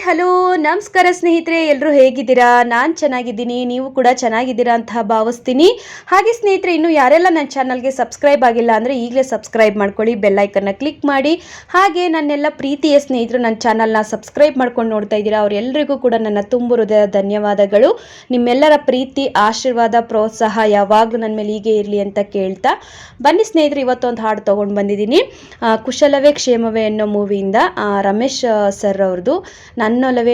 Hello ನಮಸ್ಕಾರ ಸ್ನೇಹಿತರೆ, ಎಲ್ಲರೂ ಹೇಗಿದ್ದೀರಾ? ನಾನು ಚೆನ್ನಾಗಿದ್ದೀನಿ, ನೀವು ಕೂಡ ಚೆನ್ನಾಗಿದ್ದೀರಾ ಅಂತ ಭಾವಿಸ್ತೀನಿ. ಹಾಗೆ ಸ್ನೇಹಿತರೆ, ಇನ್ನು ಯಾರೆಲ್ಲ ನನ್ನ ಚಾನಲ್ಗೆ ಸಬ್ಸ್ಕ್ರೈಬ್ ಆಗಿಲ್ಲ ಅಂದರೆ ಈಗಲೇ ಸಬ್ಸ್ಕ್ರೈಬ್ ಮಾಡ್ಕೊಳ್ಳಿ, ಬೆಲ್ ಐಕನ್ನ ಕ್ಲಿಕ್ ಮಾಡಿ. ಹಾಗೆ ನನ್ನೆಲ್ಲ ಪ್ರೀತಿಯ ಸ್ನೇಹಿತರು ನನ್ನ ಚಾನಲ್ನ ಸಬ್ಸ್ಕ್ರೈಬ್ ಮಾಡ್ಕೊಂಡು ನೋಡ್ತಾ ಇದ್ದೀರಾ, ಅವರೆಲ್ಲರಿಗೂ ಕೂಡ ನನ್ನ ತುಂಬು ಹೃದಯದ ಧನ್ಯವಾದಗಳು. ನಿಮ್ಮೆಲ್ಲರ ಪ್ರೀತಿ, ಆಶೀರ್ವಾದ, ಪ್ರೋತ್ಸಾಹ ಯಾವಾಗಲೂ ನನ್ನ ಮೇಲೆ ಹೀಗೆ ಇರಲಿ ಅಂತ ಕೇಳ್ತಾ ಬನ್ನಿ ಸ್ನೇಹಿತರೆ, ಇವತ್ತೊಂದು ಹಾಡು ತೊಗೊಂಡು ಬಂದಿದ್ದೀನಿ. ಕುಶಲವೇ ಕ್ಷೇಮವೇ ಅನ್ನೋ ಮೂವಿಯಿಂದ ರಮೇಶ್ ಸರ್ ಅವ್ರದ್ದು ನನ್ನೊಲವೇ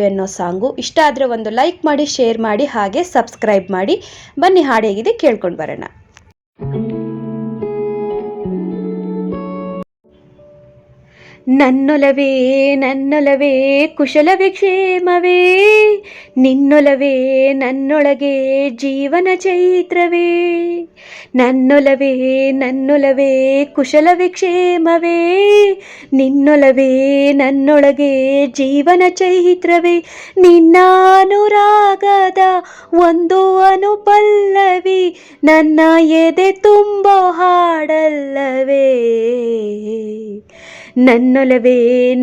ಅನ್ನೋ ಸಾಂಗು. ಇಷ್ಟ ಆದರೆ ಒಂದು ಲೈಕ್ ಮಾಡಿ, ಶೇರ್ ಮಾಡಿ, ಹಾಗೆ ಸಬ್ಸ್ಕ್ರೈಬ್ ಮಾಡಿ. ಬನ್ನಿ ಹಾಡು ಹೇಗಿದೆ ಕೇಳ್ಕೊಂಡು ಬರೋಣ. ನನ್ನೊಲವೇ ಕುಶಲವೇ ಕ್ಷೇಮವೇ, ನಿನ್ನೊಲವೇ ನನ್ನೊಳಗೆ ಜೀವನ ಚೈತ್ರವೇ. ನನ್ನೊಲವೇ ಕುಶಲವೇ ಕ್ಷೇಮವೇ, ನಿನ್ನೊಲವೇ ನನ್ನೊಳಗೆ ಜೀವನ ಚೈತ್ರವೇ. ನಿನ್ನಾನುರಾಗದ ಒಂದು ಅನುಪಲ್ಲವಿ ನನ್ನ ಎದೆ ತುಂಬೋ ಹಾಡಲ್ಲವೇ.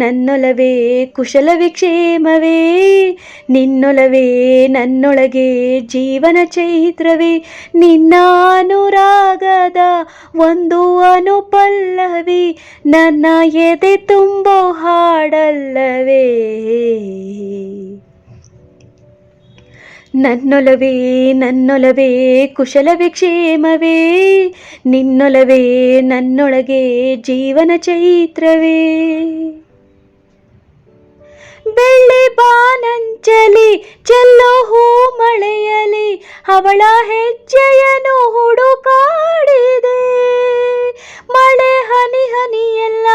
ನನ್ನೊಲವೇ ಕುಶಲವೇ ಕ್ಷೇಮವೇ, ನಿನ್ನೊಲವೇ ನನ್ನೊಳಗೆ ಜೀವನ ಚೈತ್ರವೇ. ನಿನ್ನಾನುರಾಗದ ಒಂದು ಅನುಪಲ್ಲವಿ ನನ್ನ ಎದೆ ತುಂಬೋ ಹಾಡಲ್ಲವೇ. ನನ್ನೊಲವೇ ಕುಶಲವೇ ಕ್ಷೇಮವೇ, ನಿನ್ನೊಲವೇ ನನ್ನೊಳಗೆ ಜೀವನ ಚೈತ್ರವೇ. ಬೆಳ್ಳಿ ಬಾನಂಚಲಿ ಚೆಲ್ಲೋ ಹೂ ಮಳೆಯಲಿ ಅವಳ ಹೆಜ್ಜೆಯನ್ನು ಹುಡುಕಾಡಿದೆ. ಮಳೆ ಹನಿ ಹನಿಯೆಲ್ಲ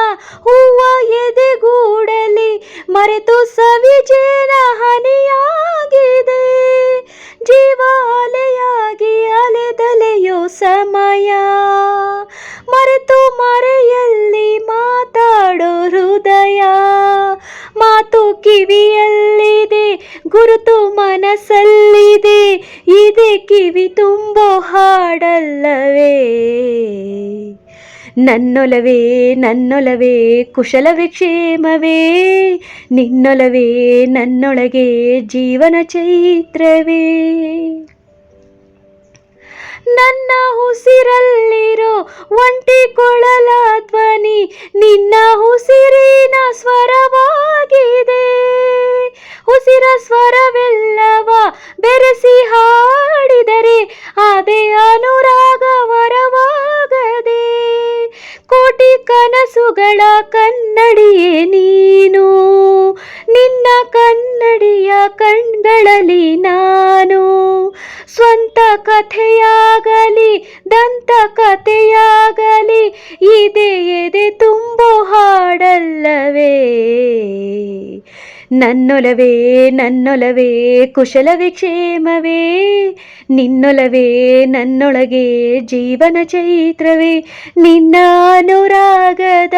ಹೂವ ಎದೆಗೂಡಲಿ ಮರೆತು ಸವಿಜೇನ ಹನಿಯಾಗಿದೆ. ಜೀವ ಅಲೆಯಾಗಿ ಅಲೆದಲೆಯೋ ಸಮಯ ಮರೆತು ಮರೆಯಲ್ಲಿ ಮಾತಾಡೋ ಹೃದಯ. ಮಾತು ಕಿವಿಯಲ್ಲಿದೆ, ಗುರುತು ಮನಸ್ಸಲ್ಲಿದೆ, ಇದೆ ಕಿವಿ ತುಂಬೋ ಹಾಡಲ್ಲವೇ. ನನ್ನೊಲವೇ ಕುಶಲವೇ ಕ್ಷೇಮವೇ, ನಿನ್ನೊಲವೇ ನನ್ನೊಳಗೆ ಜೀವನ ಚೈತ್ರವೇ. ನನ್ನ ಉಸಿರಲ್ಲಿರೋ ಒಂಟಿ ಕೊಳಲ ಧ್ವನಿ ನಿನ್ನ ಉಸಿರಿನ ಸ್ವರವಾಗಿದೆ. ಉಸಿರ ಸ್ವರವೆಲ್ಲವ ಬೆರೆಸಿ ಹಾಡಿದರೆ ಅದೇ ಅನುರಾಗ ವರವಾಗದೆ. ಕೋಟಿ ಕನಸುಗಳ ಕನ್ನಡಿಯೇ ನೀನು, ನಿನ್ನ ಕನ್ನಡಿಯ ಕಣ್ಗಳಲ್ಲಿ ನಾನು. ಸ್ವಂತ ಕಥೆಯಾಗಲಿ ದಂತ ಕಥೆಯಾಗಲಿ ಇದೆ ಎದೆ ತುಂಬೋ ಹಾಡಲ್ಲವೇ. ನನ್ನೊಲವೇ ಕುಶಲವೇ ಕ್ಷೇಮವೇ, ನಿನ್ನೊಲವೇ ನನ್ನೊಳಗೆ ಜೀವನ ಚೈತ್ರವೇ. ನಿನ್ನ ಅನುರಾಗದ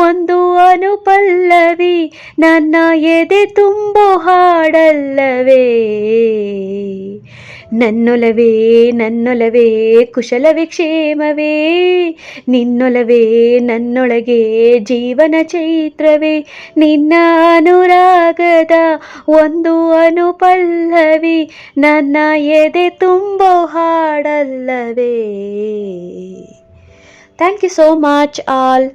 ಒಂದು ಅನುಪಲ್ಲವಿ ನನ್ನ ಎದೆ ತುಂಬೋ ಹಾಡಲ್ಲವೇ. ನನ್ನೊಲವೇ ಕುಶಲವೇ ಕ್ಷೇಮವೇ, ನಿನ್ನೊಲವೇ ನನ್ನೊಳಗೆ ಜೀವನ ಚೈತ್ರವೇ. ನಿನ್ನ ಅನುರಾಗದ ಒಂದು ಅನುಪಲ್ಲವಿ ನನ್ನ ಎದೆ ತುಂಬೋ ಹಾಡಲ್ಲವೇ. Thank you so much all.